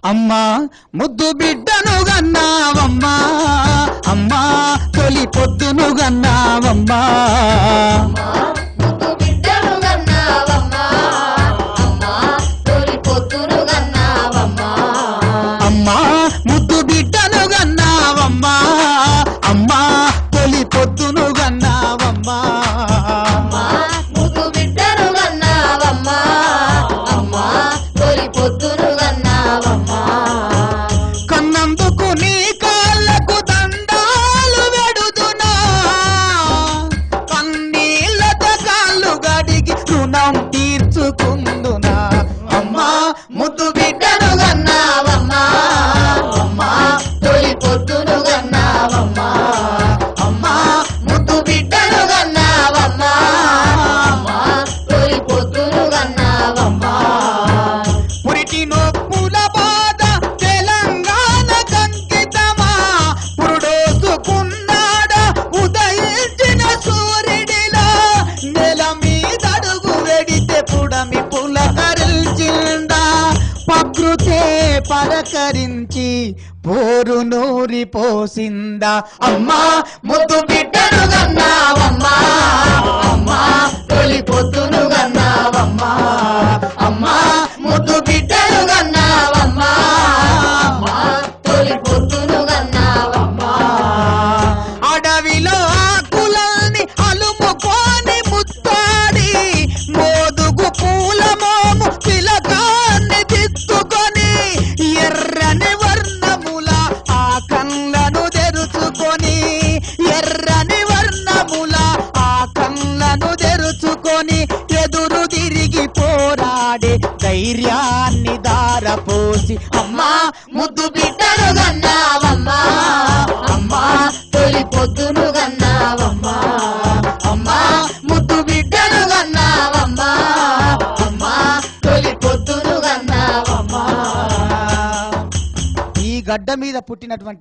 అమ్మా ముద్దు బిడ్డను గన్నావమ్మా అమ్మా తొలి పొద్దును గన్నావమ్మా ముద్దు బిడ్డను గన్నావమ్మా అమ్మా తొలి పొద్దును గన్నావమ్మా అమ్మా ముద్దు బిడ్డను గన్నావమ్మా అమ్మా తొలి పొద్దును గన్నావమ్మా ముద్దు బిడ్డను గన్నావమ్మా అమ్మా తొలి పొద్దును గన్నావమ్మా కన్నందుకు నీ కాళ్ళకు దండాలు వెడుదునా కన్నీళ్ళతో కాళ్ళు గడిగి రుణం తీర్చుకుందునా అమ్మా ముద్దు బిడ్డను గన్నావమ్మా అమ్మా తొలి పొద్దును గన్నావమ్మా అమ్మా ముద్దు బిడ్డను గన్నావమ్మా అమ్మా తొలి పొద్దును గన్నావమ్మా పురిటి నొప్పుల బాధ తెలంగాణ కంకితమా పురుడోసుకున్నాడ ఉదయించిన సూర్యుడిలా నెల మీదడుగు వెడితే పుడమి పులకరించిందా ప్రకృతే పరకరించి పోరు నూరి పోసిందా అమ్మా ముద్దు బిడ్డను గన్నావమ్మా అమ్మా తొలి పొద్దును గన్నావమ్మా అమ్మా ముద్దు బిడ్డను గన్నావమ్మా అమ్మా తొలి పొద్దును గన్నావమ్మా అడవిలో ఆకులని అలుముకొని ముత్తాడి మోదుగు పూల మోము పిలకాన్ని దిద్దుకొని ఎర్రని వర్ణముల ఆ కళ్ళను తెరుచుకొని ఎర్రని వర్ణముల ఆ కళ్ళను తెరుచుకొని ఎదురు తిరిగి పోరాడే ధైర్యాన్ని దారపోసి అమ్మా ముద్దు బిడ్డను గన్నావమ్మా అమ్మా తొలి పొద్దును గన్నావమ్మా అమ్మా ముద్దు బిడ్డను గన్నావమ్మా అమ్మా తొలి పొద్దును గన్నావమ్మా ఈ గడ్డ మీద పుట్టినటువంటి